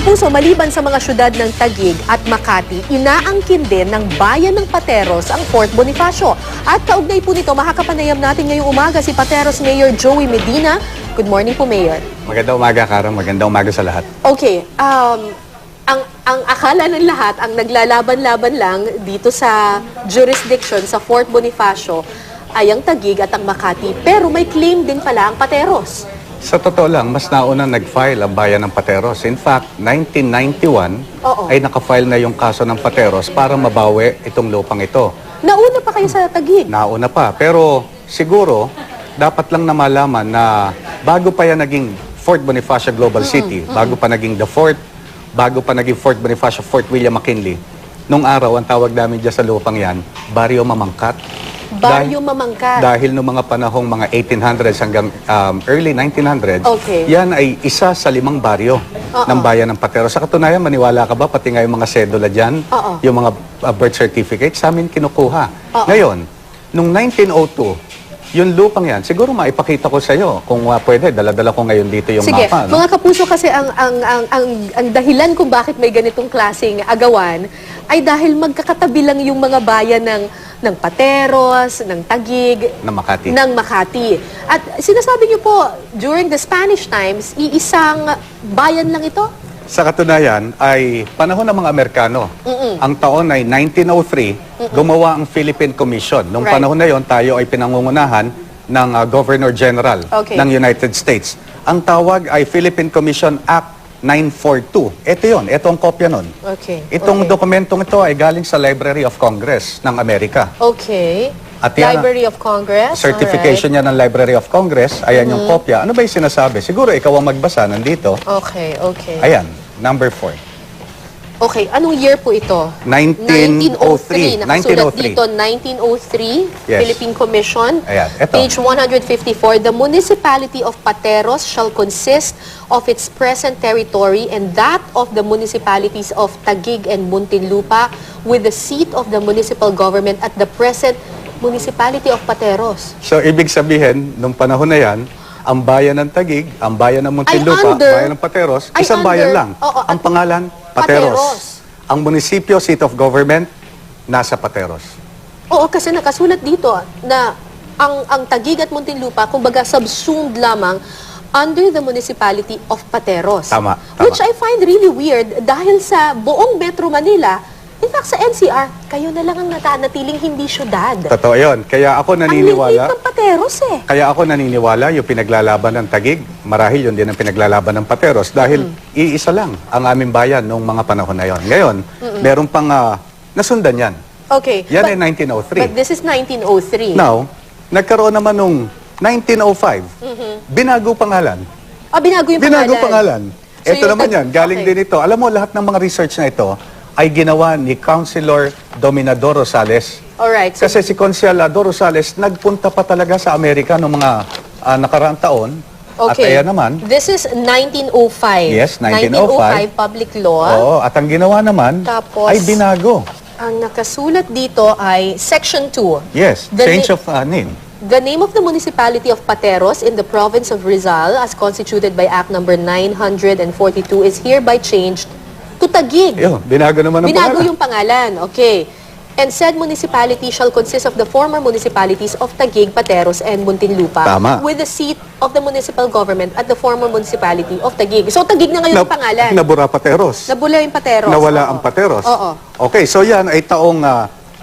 kapuso, maliban sa mga syudad ng Taguig at Makati, inaangkin din ng bayan ng Pateros ang Fort Bonifacio. At kaugnay po nito, makakapanayam natin ngayong umaga si Pateros Mayor Joey Medina. Good morning po, Mayor. Magandang umaga, Karen. Magandang umaga sa lahat. Okay, ang akala ng lahat, ang naglalaban-laban lang dito sa jurisdiction sa Fort Bonifacio ay ang Taguig at ang Makati. Pero may claim din pala ang Pateros. Sa totoo lang, mas nauna nag-file ang bayan ng Pateros. In fact, 1991 ay nakafile na yung kaso ng Pateros para mabawi itong lupang ito. Nauna pa kayo sa Taguig? Nauna pa. Pero siguro, dapat lang na malaman na bago pa yan naging Fort Bonifacio Global City, bago pa naging The Fort, bago pa naging Fort Bonifacio, Fort William McKinley, nung araw, ang tawag namin dyan sa lupang yan, Barrio Mamangkat. Barrio Mamangkat. Dahil noong mga panahong mga 1800s hanggang early 1900s, yan ay isa sa 5 baryo ng bayan ng Pateros. Sa katunayan, maniwala ka ba, pati nga yung mga sedula dyan, yung mga birth certificate, sa amin kinukuha. Ngayon, noong 1902, yung lupang yan, siguro maipakita ko sa iyo kung pwede, dala-dala ko ngayon dito yung Sige, mapa. mga kapuso, kasi ang dahilan kung bakit may ganitong klaseng agawan ay dahil magkakatabi lang yung mga bayan ng Pateros, ng Taguig, ng Makati. At sinasabi niyo po, during the Spanish times, iisang bayan lang ito? Sa katunayan ay panahon ng mga Amerikano. Ang taon ay 1903, gumawa ang Philippine Commission. Noong panahon na yon, tayo ay pinangungunahan ng Governor General ng United States. Ang tawag ay Philippine Commission Act 942. Ito yun. Ito ang kopya nun. Itong dokumentong ito ay galing sa Library of Congress ng Amerika. At yan, Library of Congress? Certification niya ng Library of Congress. Ayan yung kopya. Ano ba yung sinasabi? Siguro ikaw ang magbasa. Nandito. Ayan. Number 4. Okay, anong year po ito? 1903. Nakasulat dito, 1903, Philippine Commission. Ayan, eto. Page 154, the municipality of Pateros shall consist of its present territory and that of the municipalities of Taguig and Muntinlupa with the seat of the municipal government at the present municipality of Pateros. So, ibig sabihin, nung panahon na yan, ang bayan ng Taguig, ang bayan ng Muntinlupa, bayan ng Pateros, isang bayan lang. Ang pangalan, Pateros. Ang munisipyo, seat of government, nasa Pateros. Oo, kasi nakasulat dito na ang Taguig at Muntinlupa, kumbaga subsumed lamang under the municipality of Pateros. Tama. Which I find really weird dahil sa buong Metro Manila, in fact, sa NCR, kayo na lang ang natanatiling hindi syudad. Totoo yun. Kaya ako naniniwala. Ang liit ng Pateros eh. Kaya ako naniniwala yung pinaglalaban ng Taguig, marahil yun din ang pinaglalaban ng Pateros dahil iisa lang ang aming bayan noong mga panahon na yon. Ngayon, meron pang nasundan yan. Yan ay 1903. But this is 1903. Now, nagkaroon naman nung 1905, binago pangalan. Binago yung Binago pangalan. So Ito naman yan, galing din ito. Alam mo, lahat ng mga research na ito ay ginawa ni Councilor Dominador Rosales. Alright. Kasi si Councilor Rosales nagpunta pa talaga sa Amerika noong mga nakaraang taon. At ayan naman. This is 1905. Yes, 1905 public law. Oo, at ang ginawa naman ay binago. Ang nakasulat dito ay Section 2. Yes, change of name. The name of the municipality of Pateros in the province of Rizal as constituted by Act number 942 is hereby changed to Taguig. Yo, binago naman ang Binago pangalan. yung pangalan. And said municipality shall consist of the former municipalities of Taguig, Pateros, and Muntinlupa with the seat of the municipal government at the former municipality of Taguig. So, Taguig na ngayon yung pangalan. Nabura Pateros. Nabula yung Pateros. Nawala ang Pateros. Okay, so yan ay taong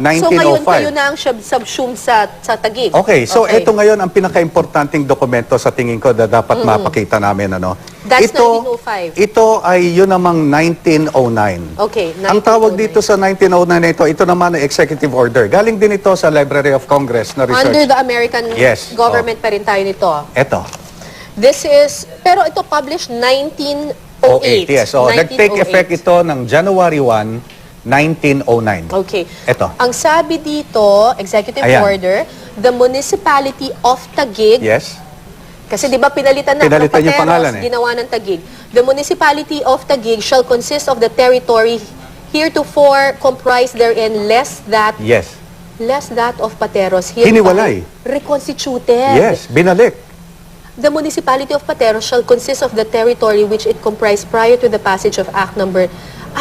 1905. So, ngayon kayo na ang subsumed sa Taguig. Okay, so ito ngayon ang pinaka-importanting dokumento sa tingin ko na dapat mapakita namin. That's 1905. Ito ay yun namang 1909. Ang tawag dito sa 1909 ito naman ay executive order. Galing din ito sa Library of Congress na research. Under the American government pa rin tayo nito. Ito. This is, pero ito published 1908. Yes, so nag-take effect ito ng January 1, 1909. Ito. Ang sabi dito, executive order, the municipality of Taguig. Kasi di ba pinalitan na ng Pateros, ginawa ng Taguig. The municipality of Taguig shall consist of the territory heretofore comprised therein less that of Pateros. Hiniwalay. Reconstituted. Yes, binalik. the municipality of Pateros shall consist of the territory which it comprised prior to the passage of Act number...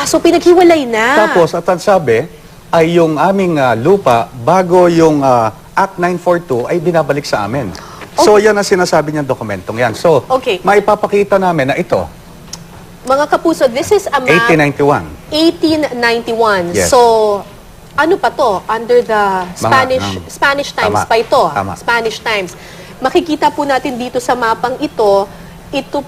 so pinaghiwalay na. Tapos, at ang sabi, ay yung aming lupa, bago yung Act 942 ay binabalik sa amin. So, yan ang sinasabi niyang dokumentong yan. So, maipapakita namin na ito. Mga kapuso, this is a map... 1891. 1891. Yes. So, ano pa to? Under the Spanish times pa ito. Tama. Spanish times. Makikita po natin dito sa mapang ito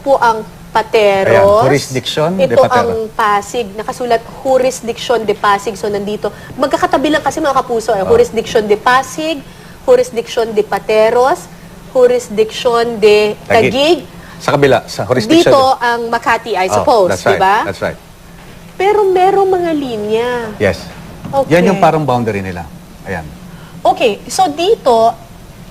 po ang Pateros. Ayan, jurisdiction de ito Pateros. ang Pasig. Nakasulat, jurisdiction de Pasig. So, nandito. Magkakatabi lang kasi mga kapuso. Jurisdiction de Pasig, jurisdiction de Pateros, jurisdiction de Taguig. Sa kabila, sa jurisdiction. Dito ang Makati, I suppose, that's right, diba? That's right. Pero merong mga linya. Yes. Okay. Yan yung parang boundary nila. Ayan. Okay, so dito,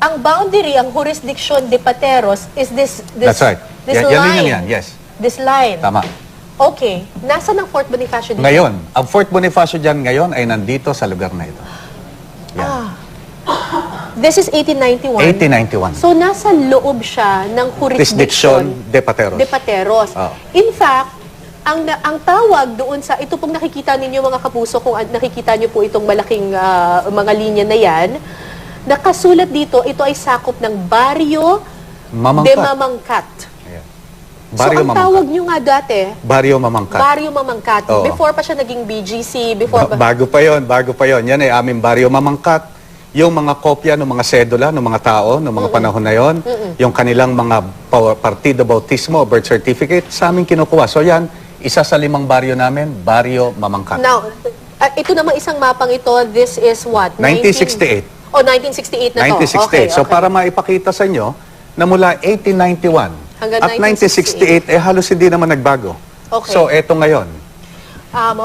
ang boundary, ang jurisdiction de Pateros is this That's right. This Yan line. yan, yes. This line. Tama. Okay. Nasaan ang Fort Bonifacio dito? Ngayon, ang Fort Bonifacio dyan ngayon ay nandito sa lugar na ito. Yan. This is 1891. 1891. So, nasa loob siya ng jurisdiction Jurisdiction de Pateros. de Pateros. In fact, ang tawag doon sa, ito pong nakikita ninyo mga kapuso, kung nakikita nyo po itong malaking mga linya na yan, nakasulat dito, ito ay sakop ng Barrio de Mamangkat. Ayan. So, ang tawag nyo nga dati, Barrio Mamangkat. Barrio Mamangkat. Oo. Before pa siya naging BGC, before pa... Bago pa yon. Yan ay aming Barrio Mamangkat. Yung mga kopya ng mga sedula ng mga tao ng mga panahon na yon, yung kanilang mga partido bautismo, birth certificate, sa amin kinukuha. So yan, isa sa 5 baryo namin, Barrio Mamangkat. Now, ito naman isang mapang ito, this is what? 1968. 1968 na to. 1968. Okay, So para maipakita sa inyo na mula 1891 hanggang at 1968, halos hindi naman nagbago. Okay. So eto ngayon.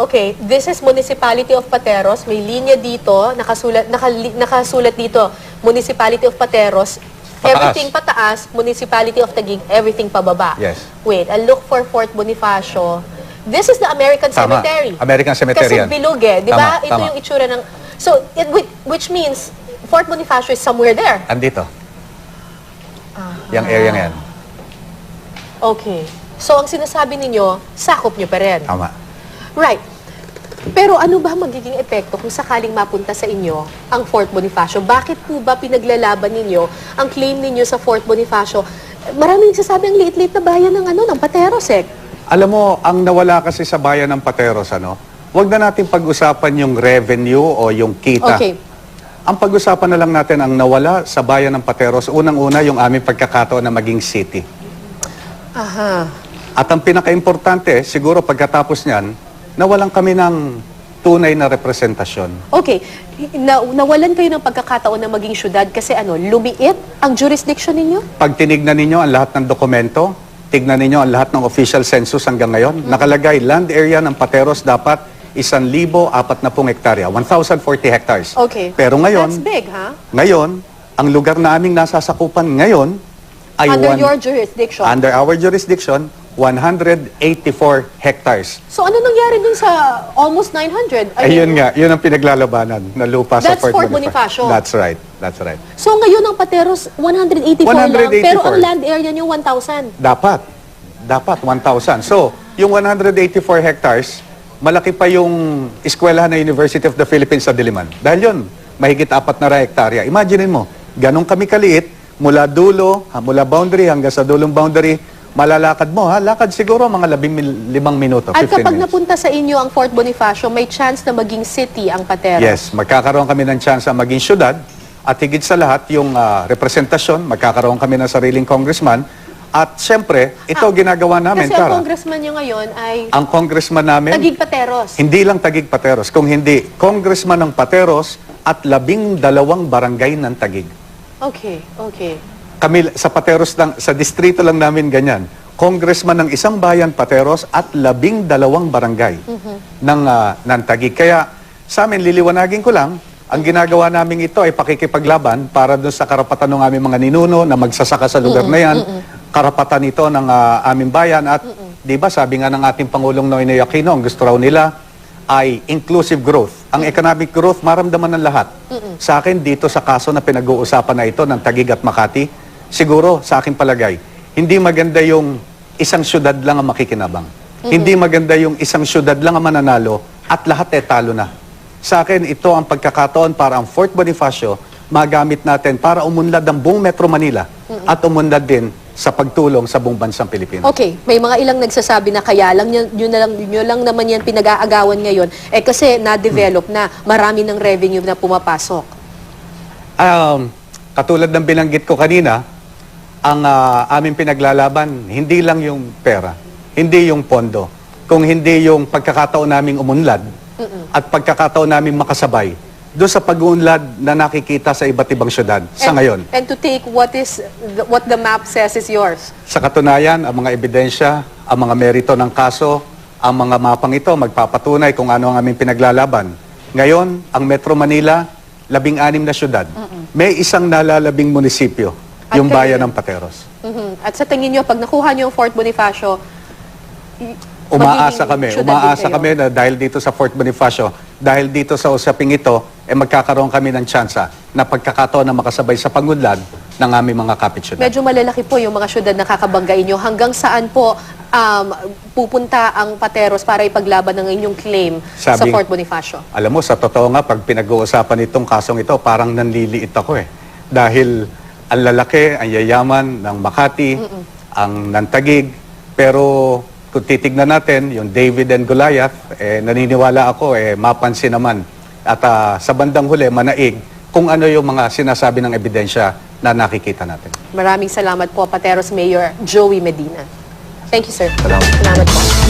Okay, this is Municipality of Pateros. May linya dito, nakasulat dito, Municipality of Pateros. Pataas. Everything pataas, Municipality of Taguig, everything pababa. Yes. Wait, I'll look for Fort Bonifacio. This is the American Tama. Cemetery. American Cemetery Kasi yan. bilog di ba? Tama, Ito tama. yung itsura ng... So, which means Fort Bonifacio is somewhere there. Andito. Yung area na yan. Okay. So, ang sinasabi ninyo, sakop nyo pa rin. Tama. Right. Pero ano ba magiging epekto kung sakaling mapunta sa inyo ang Fort Bonifacio? Bakit po ba pinaglalaban ninyo ang claim ninyo sa Fort Bonifacio? Maraming nagsasabi ang liit-liit na bayan ng Pateros Alam mo, ang nawala kasi sa bayan ng Pateros, wag na natin pag-usapan yung revenue o yung kita. Okay. Ang pag-usapan na lang natin ang nawala sa bayan ng Pateros, unang-una yung aming pagkakataon na maging city. Aha. At ang pinaka-importante, siguro pagkatapos niyan, nawalan kami ng tunay na representasyon. Okay. Nawalan kayo ng pagkakataon na maging syudad kasi lumiit ang jurisdiction ninyo? Pag tinignan ninyo ang lahat ng dokumento, tignan ninyo ang lahat ng official census hanggang ngayon, nakalagay land area ng Pateros dapat 1,040 hektarya, 1,040 hectares. Okay. Pero ngayon, That's big, ha? Ngayon, ang lugar na aming nasasakupan ngayon ay Under your jurisdiction? Under our jurisdiction, 184 hectares. So ano nangyari dun sa almost 900? Ayun nga, yun ang pinaglalabanan na lupa sa That's Fort Bonifacio. That's right, that's right. So ngayon ang Pateros, 184 lang, pero ang land area niyo 1,000. Dapat 1,000. So, yung 184 hectares, malaki pa yung eskwelahan ng University of the Philippines sa Diliman. Dahil yun, mahigit 4 na hektarya. Imaginein mo, ganun kami kaliit, mula dulo, mula boundary hanggang sa dulong boundary, malalakad mo, lakad siguro mga 15 minuto, 15 At kapag minutes. napunta sa inyo ang Fort Bonifacio, may chance na maging city ang Pateros. Yes, magkakaroon kami ng chance na maging syudad at higit sa lahat yung representasyon, magkakaroon kami ng sariling congressman at siyempre, ito ginagawa namin, Kasi ang Tara. congressman nyo ngayon ay Ang congressman namin, Taguig Pateros. hindi lang Taguig Pateros, kung hindi, congressman ng Pateros at 12 barangay ng Taguig. Okay, okay. Kami sa Pateros lang, sa distrito lang namin ganyan. Congressman ng isang bayan Pateros at 12 barangay ng Taguig. Kaya sa amin, liliwanagin ko lang, ang ginagawa namin ito ay pakikipaglaban para doon sa karapatan ng aming mga ninuno na magsasaka sa lugar na yan, karapatan ito ng aming bayan at di ba sabi nga ng ating Pangulong Noynoy Aquino, ang gusto raw nila ay inclusive growth. Ang economic growth, maramdaman ng lahat. Sa akin, dito sa kaso na pinag-uusapan na ito ng Taguig at Makati, siguro sa aking palagay, hindi maganda yung isang syudad lang ang makikinabang. Hindi maganda yung isang syudad lang ang mananalo at lahat talo na. Sa akin, ito ang pagkakataon para ang Fort Bonifacio magamit natin para umunlad ang buong Metro Manila at umunlad din sa pagtulong sa buong bansang Pilipinas. Okay, may mga ilang nagsasabi na kaya lang yun lang naman yan pinag-aagawan ngayon kasi na-develop na marami ng revenue na pumapasok. Katulad ng binanggit ko kanina, ang aming pinaglalaban, hindi lang yung pera, hindi yung pondo, kung hindi yung pagkakataon naming umunlad at pagkakataon naming makasabay doon sa pag-uunlad na nakikita sa iba't ibang syudad sa ngayon. And to take what the map says is yours. Sa katunayan, ang mga ebidensya, ang mga merito ng kaso, ang mga mapang ito magpapatunay kung ano ang aming pinaglalaban. Ngayon, ang Metro Manila, 16 na syudad. May isang nalalabing munisipyo, yung bayan ng Pateros. At sa tingin nyo, pag nakuha nyo yung Fort Bonifacio, Umaasa kami na dahil dito sa Fort Bonifacio, dahil dito sa usaping ito, magkakaroon kami ng tsansa na pagkakataon na makasabay sa pangunlad ng aming mga kapit-syudad. Medyo malalaki po yung mga syudad na kakabanggain nyo. Hanggang saan po pupunta ang Pateros para ipaglaban ng inyong claim sa Fort Bonifacio? Alam mo, sa totoo nga, pag pinag-uusapan itong kasong ito, parang nanliliit ako Dahil ang lalaki, ang yayaman ng Makati, ang Nantagig, pero kung titignan natin, yung David and Goliath, naniniwala ako, mapansin naman. At sa bandang huli, manaig kung ano yung mga sinasabi ng ebidensya na nakikita natin. Maraming salamat po, Pateros Mayor Joey Medina. Thank you, sir. Salamat. Salamat po.